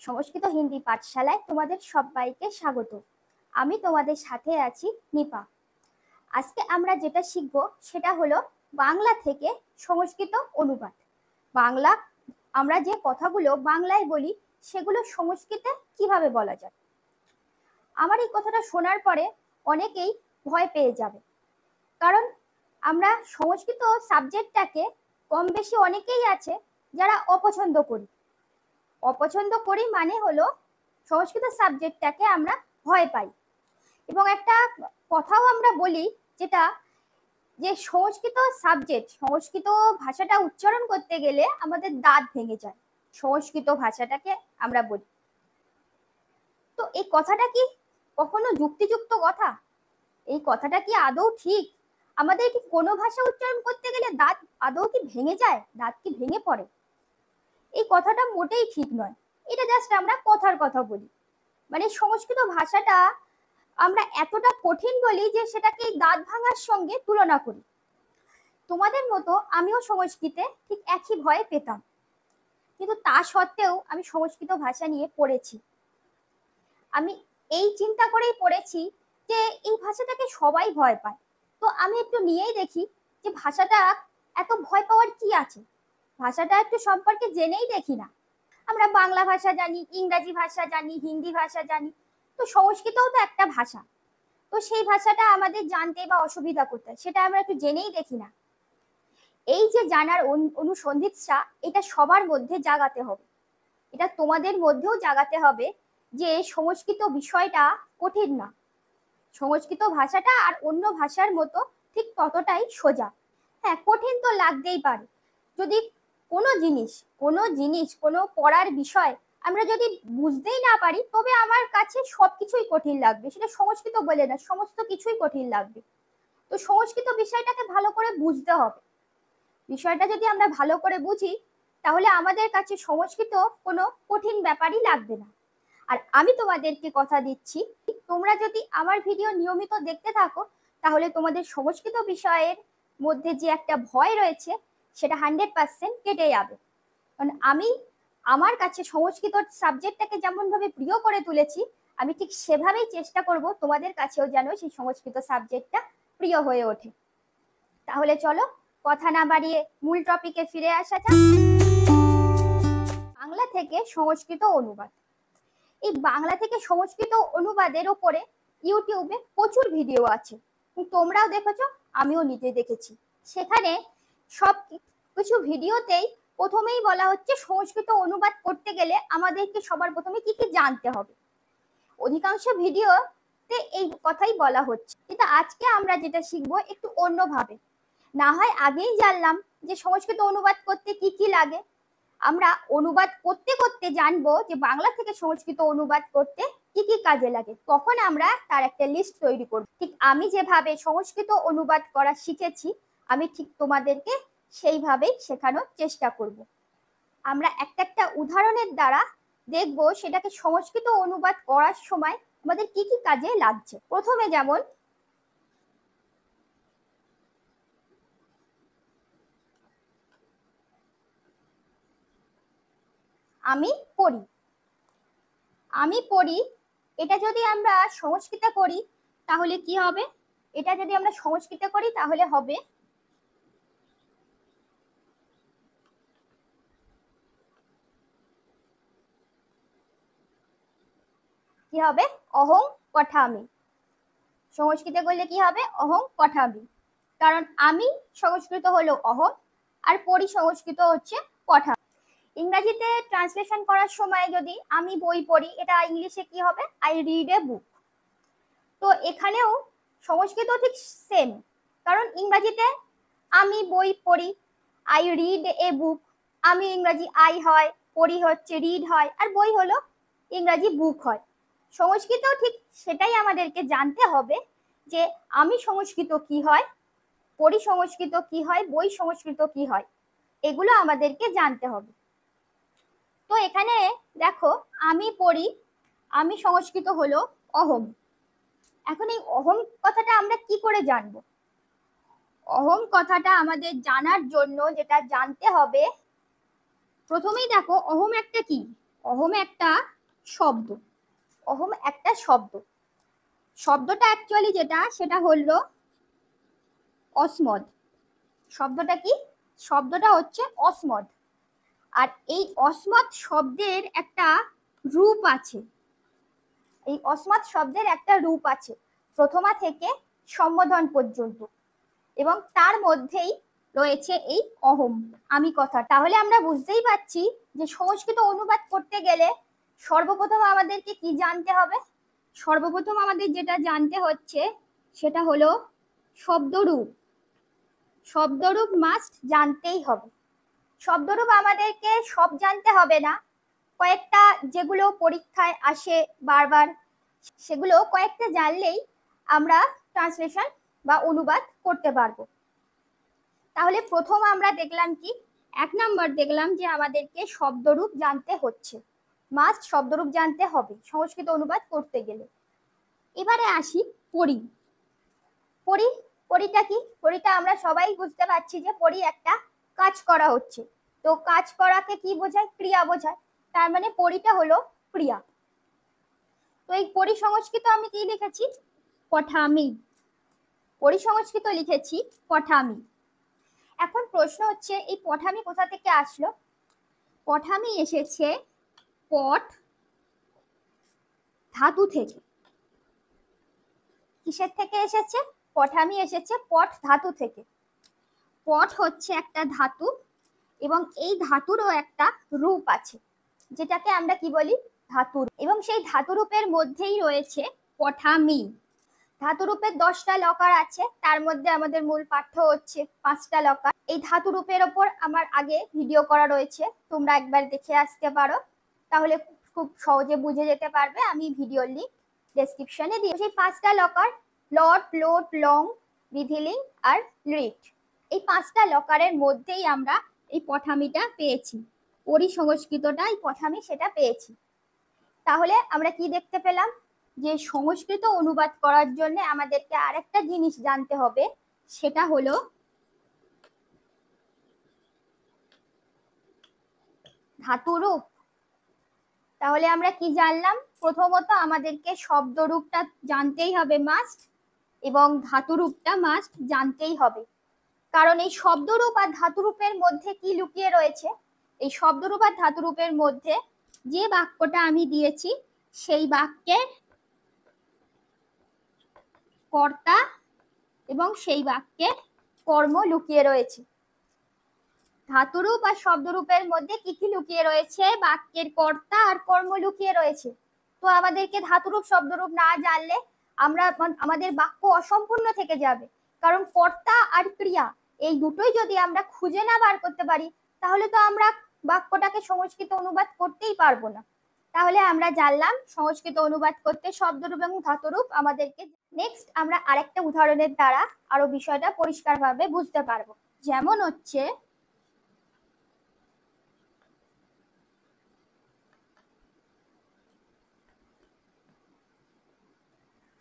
সংস্কৃত হিন্দি পাঠশালায় তোমাদের সবাইকে স্বাগত। আমি তোমাদের সাথে আছি নিপা। আজকে আমরা যেটা শিখবো সেটা হলো বাংলা থেকে সংস্কৃত অনুবাদ। বাংলা আমরা যে কথাগুলো বাংলায় বলি সেগুলো সংস্কৃতে কিভাবে বলা যায়। আমার এই কথাটা শোনার পরে অনেকেই ভয় পেয়ে যাবে, কারণ আমরা সংস্কৃত সাবজেক্টটাকে কম বেশি অনেকেই আছে যারা অপছন্দ করি মানে হলো সংস্কৃত সাবজেক্টটাকে আমরা ভয় পাই। এবং একটা কথাও আমরা বলি যেটা যে সংস্কৃত সংস্কৃত ভাষাটা উচ্চারণ করতে গেলে আমাদের দাঁত ভেঙে যায়, সংস্কৃত ভাষাটাকে আমরা বলি। তো এই কথাটা কি কখনো যুক্তিযুক্ত কথা? এই কথাটা কি আদৌ ঠিক? আমাদের কি কোনো ভাষা উচ্চারণ করতে গেলে দাঁত আদৌ কি ভেঙে যায়, দাঁত কি ভেঙে পড়ে? এই কথাটা মোটেই ঠিক নয়। এটা জাস্ট আমরা কথার কথা বলি, মানে সংস্কৃত ভাষাটা আমরা এতটা কঠিন বলি যে সেটাকে দাঁত ভাঙার সঙ্গে তুলনা করি। তোমাদের মতো আমিও সংস্কৃতে ঠিক একই ভয় পেতাম, কিন্তু তা সত্ত্বেও আমি সংস্কৃত ভাষা নিয়ে পড়েছি। আমি এই চিন্তা করেই পড়েছি যে এই ভাষাটাকে সবাই ভয় পায়, তো আমি একটু নিয়েই দেখি যে ভাষাটা এত ভয় পাওয়ার কি আছে, ভাষাটা একটু সম্পর্কে জেনেই দেখি না। আমরা বাংলা ভাষা জানি, ইংরাজি ভাষা জানি, হিন্দি ভাষা জানি, তো সংস্কৃতও তো একটা ভাষা। তো সেই ভাষাটা আমাদের জানতে বা অসুবিধা কোথায়, সেটা আমরা একটু জেনেই দেখি না। এই যে জানার অনুসন্ধিৎসা, এটা সবার মধ্যে জাগাতে হবে, এটা তোমাদের মধ্যেও জাগাতে হবে যে সংস্কৃত বিষয়টা কঠিন না, সংস্কৃত ভাষাটা আর অন্য ভাষার মতো ঠিক ততটাই সোজা। হ্যাঁ, কঠিন তো লাগতেই পারে। যদি কোনো পড়ার বিষয় আমরা যদি বুঝতেই না পারি, তবে আমার কাছে সবকিছুই কঠিন লাগবে, সেটা সংস্কৃত বলে না, সমস্ত কিছুই কঠিন লাগবে। তো সংস্কৃত বিষয়টাকে ভালো করে বুঝতে হবে। বিষয়টা যদি আমরা ভালো করে বুঝি, তাহলে আমাদের কাছে সংস্কৃত কোনো কঠিন ব্যাপারই লাগবে না। আর আমি তোমাদেরকে কথা দিচ্ছি, তোমরা যদি আমার ভিডিও নিয়মিত দেখতে থাকো, তাহলে তোমাদের সংস্কৃত বিষয়ের মধ্যে যে একটা ভয় রয়েছে সেটা 100% কেটে যাবে। কারণ আমি আমার কাছে সংস্কৃত সাবজেক্টটাকে যেমন ভাবে প্রিয় করে তুলেছি, আমি ঠিক সেভাবেই চেষ্টা করব তোমাদের কাছেও যেন সেই সংস্কৃত সাবজেক্টটা প্রিয় হয়ে ওঠে। তাহলে চলো কথা না বাড়িয়ে মূল টপিকে ফিরে আসা যাক। বাংলা থেকে সংস্কৃত অনুবাদ। এই বাংলা থেকে সংস্কৃত অনুবাদের উপরে ইউটিউবে প্রচুর ভিডিও আছে, তোমরাও দেখেছো, আমিও নিজে দেখেছি। সেখানে সব কিছু ভিডিওতেই প্রথমেই বলা হচ্ছে সংস্কৃত অনুবাদ করতে গেলে আমাদেরকে সবার প্রথমে কি কি জানতে হবে। অধিকাংশ ভিডিওতে এই কথাই বলা হচ্ছে, কিন্তু আজকে আমরা যেটা শিখবো একটু অন্যভাবে। না হয় আগেই জানলাম যে সংস্কৃত অনুবাদ করতে কি কি লাগে, আমরা অনুবাদ করতে করতে জানবো যে বাংলা থেকে সংস্কৃত অনুবাদ করতে কি কি কাজে লাগে, তখন আমরা তার একটা লিস্ট তৈরি করব। ঠিক আমি যেভাবে সংস্কৃত অনুবাদ করা শিখেছি, আমি ঠিক তোমাদেরকে সেইভাবেই শেখানোর চেষ্টা করব। আমরা একটা উদাহরণের দ্বারা দেখব সেটাকে সংস্কৃত অনুবাদ করার সময় আমাদের কি কি কাজে লাগছে। প্রথমে যেমন আমি পড়ি, এটা যদি আমরা সংস্কৃতে করি তাহলে কি হবে? এটা যদি আমরা সংস্কৃতে করি তাহলে হবে কি হবে? অহং পঠামি। সংস্কৃতে করলে কি হবে? অহং পঠামি। কারণ আমি সংস্কৃত হলো অহং, আর পড়ি সংস্কৃত হচ্ছে পঠা। ইংরেজিতে ট্রান্সলেশন করার সময় যদি আমি বই পড়ি, এটা ইংলিশে কি হবে? আই রিড এ বুক। তো এখানেও সংস্কৃত ঠিক সেম, কারণ ইংরেজিতে আমি বই পড়ি, আই রিড এ বুক, আমি ইংরেজি আই হয়, পড়ি হচ্ছে রিড হয়, আর বই হলো ইংরেজি বুক হয়। সংস্কৃতেও ঠিক সেটাই আমাদেরকে জানতে হবে যে আমি সংস্কৃত কি হয়, পড়ি সংস্কৃত কি হয়, বই সংস্কৃত কি হয়, এগুলো আমাদেরকে জানতে হবে। তো এখানে দেখো, আমি পড়ি, আমি সংস্কৃত হলো অহম। এখন এই অহম কথাটা আমরা কি করে জানবো? অহম কথাটা আমাদের জানার জন্য যেটা জানতে হবে, প্রথমেই দেখো অহম একটা কি? অহম একটা শব্দ, অহম একটা শব্দ। শব্দটা অ্যাকচুয়ালি যেটা সেটা হলো অসমদ। শব্দটা কি? শব্দটা হচ্ছে অসমদ। আর এই অসমদ শব্দের একটা রূপ আছে। এই অসমদ শব্দের একটা রূপ আছে প্রথমা থেকে সম্বোধন পর্যন্ত, এবং তার মধ্যেই রয়েছে এই অহম, আমি কথা। তাহলে আমরা বুঝতেই পারছি যে সংস্কৃত অনুবাদ করতে গেলে সর্বপ্রথম আমাদেরকে কি জানতে হবে? সর্বপ্রথম আমাদের যেটা জানতে হচ্ছে সেটা হলো শব্দরূপ। শব্দরূপ মাস্ট জানতেই হবে। শব্দরূপ আমাদেরকে সব জানতে হবে না, কয়েকটা যেগুলো পরীক্ষায় আসে বারবার, সেগুলো কয়েকটা জানলেই আমরা ট্রান্সলেশন বা অনুবাদ করতে পারবো। তাহলে প্রথম আমরা দেখলাম কি, 1 নম্বর দেখলাম যে আমাদেরকে শব্দরূপ জানতে হচ্ছে, মাস্ট শব্দরূপ জানতে হবে সংস্কৃত অনুবাদ করতে গেলে। এবারে আসি পড়ি। পড়ি, পড়িটা কি? পড়িটা আমরা সবাই বুঝতে পারছি যে পড়ি একটা কাজ করা হচ্ছে। তো কাজ করাকে কি বোঝায়? ক্রিয়া বোঝায়। তার মানে পড়িটা হলো ক্রিয়া। তো এই পড়ি সংস্কৃত আমি কি লিখেছি? পঠামি। পড়ি সংস্কৃত লিখেছি পঠামি। এখন প্রশ্ন হচ্ছে এই পঠামি কোথা থেকে আসলো? পঠামি এসেছে পট ধাতু থেকে। কিসের থেকে এসেছে? পঠামি এসেছে পট ধাতু থেকে। পট হচ্ছে একটা ধাতু, এবং এই ধাতুরও একটা রূপ আছে যেটাকে আমরা কি বলি? ধাতু। এবং সেই ধাতুরূপের মধ্যেই রয়েছে পঠামি। ধাতুরূপের 10টা লকার আছে, তার মধ্যে আমাদের মূল পাঠ্য হচ্ছে 5টা লকার। এই ধাতুরূপের ওপর আমার আগে ভিডিও করা রয়েছে, তোমরা একবার দেখে আসতে পারো, তাহলে খুব সহজে বুঝে যেতে পারবে। আমি ভিডিওর লিংক ডেসক্রিপশনে দিই। সেই 5টা লকার লট, লোট, লং, বিধিলিং আর লিট, এই 5টা লকারের মধ্যেই আমরা এই পঠামিটা পেয়েছি। পরি সংস্কৃতটা এই পঠামি সেটা পেয়েছি। তাহলে আমরা কি দেখতে পেলাম? যে সংস্কৃত অনুবাদ করার জন্য আমাদেরকে আরেকটা জিনিস জানতে হবে, সেটা হলো ধাতুরূপ। তাহলে আমরা কি জানলাম? প্রথমত আমাদেরকে শব্দরূপটা জানতেই হবে মাস্ট, এবং ধাতুরূপটা মাস্ট জানতেই হবে। কারণ এই শব্দরূপ আর ধাতুরূপের মধ্যে কি লুকিয়ে রয়েছে? এই শব্দরূপ আর ধাতুরূপের মধ্যে যে বাক্যটা আমি দিয়েছি সেই বাক্যের কর্তা এবং সেই বাক্যের কর্ম লুকিয়ে রয়েছে। ধাতুরূপ আর শব্দরূপের মধ্যে কি কি লুকিয়ে রয়েছে? বাক্যের কর্তা আর কর্ম লুকিয়ে রয়েছে। তো আমাদেরকে ধাতুরূপ শব্দরূপ না জানলে আমরা আমাদের বাক্য অসম্পূর্ণ থেকে যাবে। কারণ কর্তা আর ক্রিয়া এই দুটোই যদি আমরা খুঁজে না বার করতে পারি, তাহলে তো আমরা বাক্যটাকে সংস্কৃত অনুবাদ করতেই পারবো না। তাহলে আমরা জানলাম সংস্কৃত অনুবাদ করতে শব্দরূপ এবং ধাতুরূপ আমাদেরকে। নেক্সট আমরা আরেকটা উদাহরণের দ্বারা আরো বিষয়টা পরিষ্কারভাবে বুঝতে পারবো। যেমন হচ্ছে,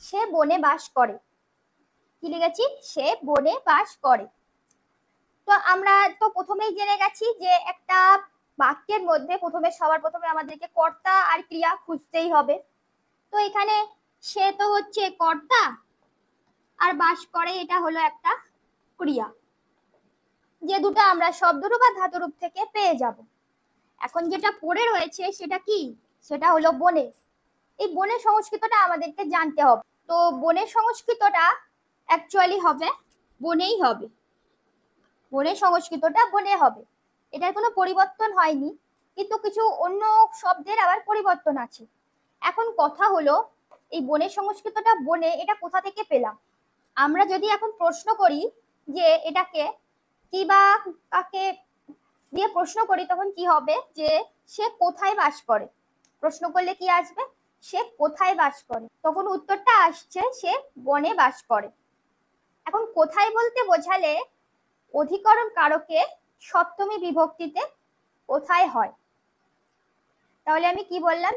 সে বনে বাস করে। কি লিখেছি? সে বনে বাস করে। তো আমরা তো প্রথমেই জেনে গেছি যে একটা বাক্যের মধ্যে সবার প্রথমে আমাদেরকে কর্তা আর ক্রিয়া খুঁজতেই হবে। তো এখানে সে তো হচ্ছে কর্তা, আর বাস করে এটা হলো একটা ক্রিয়া, যে দুটো আমরা শব্দরূপ আর ধাতুরূপ থেকে পেয়ে যাব। এখন যেটা পড়ে রয়েছে সেটা কি? সেটা হলো বনে। এই বনের সংস্কৃতটা আমাদেরকে জানতে হবে। তো বনের সংস্কৃতটা অ্যাকচুয়ালি হবে বনেই হবে। বনের সংস্কৃতটা বনে হবে, এটার কোনো পরিবর্তন হয়নি, কিন্তু কিছু অন্য শব্দের আবার পরিবর্তন আছে। এখন কথা হলো এই বনের সংস্কৃতটা বনে, এটা কোথা থেকে পেলাম? আমরা যদি এখন প্রশ্ন করি যে এটাকে কি বা কাকে দিয়ে প্রশ্ন করি, তখন কি হবে? যে সে কোথায় বাস করে। প্রশ্ন করলে কি আসবে? সে কোথায় বাস করে। তখন উত্তরটা আসছে সে বনে বাস করে। এখন কোথায় বলতে বোঝালে অধিকরণ কারকে সপ্তমী বিভক্তিতে কোথায় হয়। তাহলে আমি কি বললাম?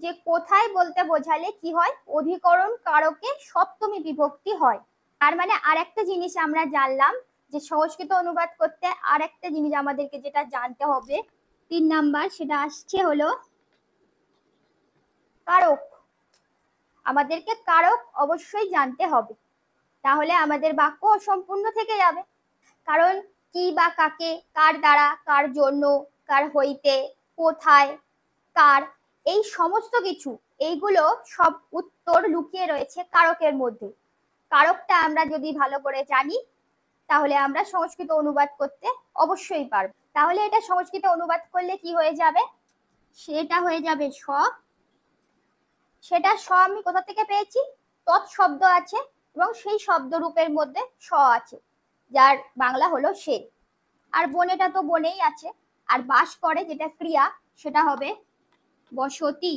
যে কোথায় বলতে বোঝালে কি হয়? অধিকরণ কারকে সপ্তমী বিভক্তি হয়। তার মানে আর একটা জিনিস আমরা জানলাম, যে সংস্কৃত অনুবাদ করতে আর একটা জিনিস আমাদেরকে যেটা জানতে হবে 3 নাম্বার, সেটা আসছে হলো কারক, আমাদেরকে কারক অবশ্যই জানতে হবে, তাহলে আমাদের বাক্য অসম্পূর্ণ থেকে যাবে। কারণ কি বা কাকে, কার দ্বারা, কার জন্য, কার হইতে, কোথায়, কার, এই সমস্ত কিছু, এইগুলো সব উত্তর লুকিয়ে রয়েছে কারকের মধ্যে। কারকটা আমরা যদি ভালো করে জানি তাহলে আমরা সংস্কৃত অনুবাদ করতে অবশ্যই পারব। তাহলে এটা সংস্কৃত অনুবাদ করলে কি হয়ে যাবে, সেটা হয়ে যাবে স। সেটা স আমি কোথা থেকে পেয়েছি, তৎ শব্দ আছে এবং সেই শব্দ রূপের মধ্যে স আছে, যার বাংলা হলো সে। আর বনেটা তো বনেই আছে, আর বাস করে যেটা ক্রিয়া সেটা হবে বসতি।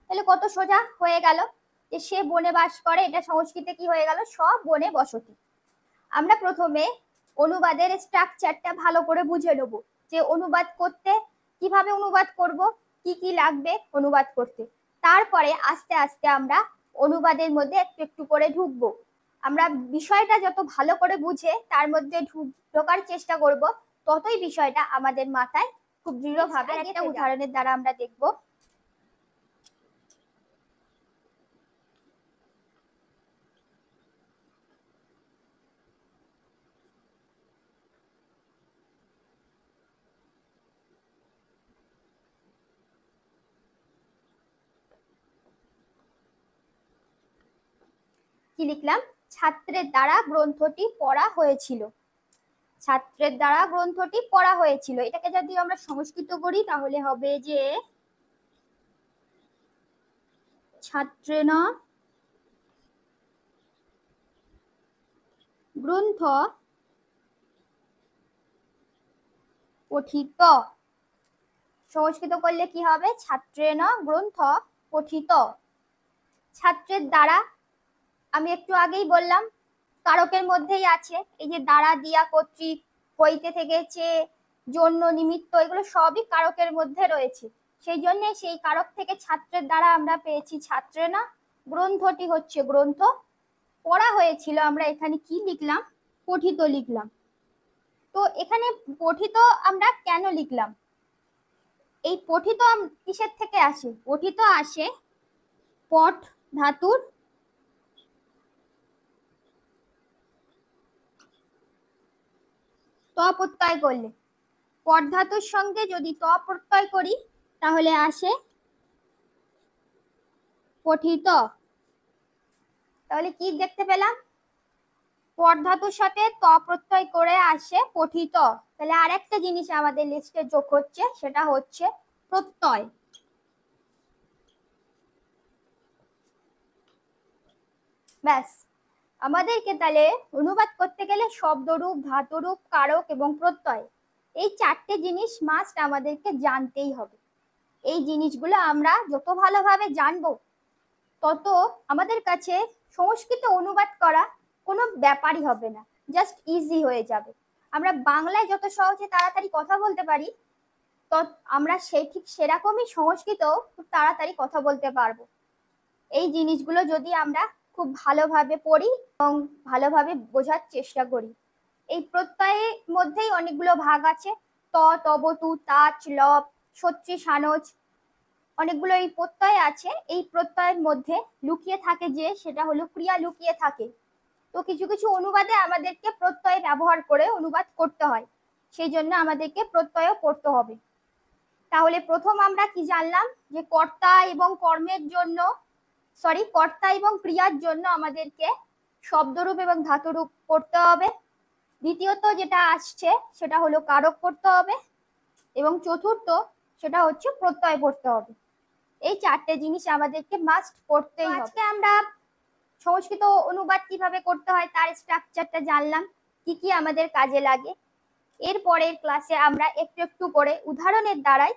তাহলে কত সোজা হয়ে গেল যে সে বনে বাস করে, এটা সংস্কৃতে কি হয়ে গেল, স বনে বসতি। আমরা প্রথমে অনুবাদের স্ট্রাকচারটা ভালো করে বুঝে নেব, যে অনুবাদ করতে কিভাবে অনুবাদ করব, কি কি লাগবে অনুবাদ করতে। তারপরে আস্তে আস্তে আমরা অনুবাদের মধ্যে একটু একটু করে ঢুকবো। আমরা বিষয়টা যত ভালো করে বুঝে তার মধ্যে ঢোকার চেষ্টা করব, ততই বিষয়টা আমাদের মাথায় খুব দৃঢ়ভাবে একটা উদাহরণের দ্বারা আমরা দেখব। কি লিখলাম, ছাত্রের দ্বারা গ্রন্থটি পড়া হয়েছিল। ছাত্রের দ্বারা গ্রন্থটি পড়া হয়েছিল, এটাকে যদি আমরা সংস্কৃত করি তাহলে হবে যে ছাত্রেণ গ্রন্থ পঠিত। সংস্কৃত করলে কি হবে, ছাত্রেণ গ্রন্থ পঠিত। ছাত্রের দ্বারা আমি একটু আগেই বললাম কারকের মধ্যেই আছে, এই যে দ্বারা, দিয়া, কর্তৃক, হইতে থেকে, চেয়ে, জন্য, নিমিত্ত, এগুলো সবই কারকের মধ্যে রয়েছে। সেই জন্য সেই কারক থেকে ছাত্রের দ্বারা আমরা পেয়েছি ছাত্রেণ, গ্রন্থটি হচ্ছে গ্রন্থ, পড়া হয়েছিল আমরা এখানে কি লিখলাম, পঠিত লিখলাম। তো এখানে পঠিত আমরা কেন লিখলাম, এই পঠিত কিসের থেকে আসে, পঠিত আসে পঠ ধাতুর ত প্রত্যয় করলে, পঠ ধাতুর সঙ্গে যদি ত প্রত্যয় করি তাহলে আসে পঠিত। তাহলে কি দেখতে পেলাম, পঠ ধাতুর সাথে ত প্রত্যয় করে আসে পঠিত। তাহলে আরেকটা জিনিস আমাদের লিস্টে যোগ হচ্ছে, সেটা হচ্ছে প্রত্যয়। ব্যাস, আমাদেরকে তাহলে অনুবাদ করতে গেলে শব্দরূপ, ধাতুরূপ, কারক এবং প্রত্যয়, এই চারটে জিনিস মাস্ট আমাদেরকে জানতেই হবে। এই জিনিসগুলো আমরা যত ভালোভাবে জানবো তত আমাদের কাছে সংস্কৃত অনুবাদ করা কোনো ব্যাপারই হবে না, জাস্ট ইজি হয়ে যাবে। আমরা বাংলায় যত সহজে তাড়াতাড়ি কথা বলতে পারি, তো আমরা ঠিক সেরকমই সংস্কৃত খুব তাড়াতাড়ি কথা বলতে পারবো। এই জিনিসগুলো যদি আমরা খুব ভালোভাবে পড়ি এবং ভালোভাবে বোঝার চেষ্টা করি। এই প্রত্যয়ের মধ্যেই অনেকগুলো ভাগ আছে, ত, তব, তু, তাচ, লব, সত্রী, সানজ, অনেকগুলো এই প্রত্যয় আছে। এই প্রত্যয়ের মধ্যে লুকিয়ে থাকে যে সেটা হলো ক্রিয়া লুকিয়ে থাকে। তো কিছু কিছু অনুবাদে আমাদেরকে প্রত্যয় ব্যবহার করে অনুবাদ করতে হয়, সেই জন্য আমাদেরকে প্রত্যয় পড়তে হবে। তাহলে প্রথম আমরা কি জানলাম, যে কর্তা এবং কর্মের জন্য, কর্তা এবং ক্রিয়ার জন্য আমাদেরকে শব্দরূপ এবং ধাতুরূপ পড়তে হবে। দ্বিতীয়ত যেটা আসছে সেটা হলো কারক পড়তে হবে, এবং চতুর্থ সেটা হচ্ছে প্রত্যয় পড়তে হবে। এই চারটে জিনিস আমাদেরকে মাস্ট পড়তেই হবে। আজকে আমরা সংস্কৃত অনুবাদ কিভাবে করতে হয় তার স্ট্রাকচারটা জানলাম, কি কি আমাদের কাজে লাগে। এর পরের ক্লাসে আমরা একটু একটু করে উদাহরণের দ্বারাই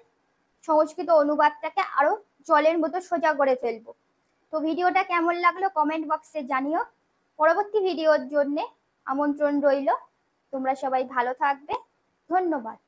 সংস্কৃত অনুবাদটাকে আরো জলের মতো সোজা করে ফেলবো। তো ভিডিওটা কেমন লাগলো কমেন্ট বক্সে জানিও। পরবর্তী ভিডিওর জন্য আমন্ত্রণ রইল। তোমরা সবাই ভালো থাকবে, ধন্যবাদ।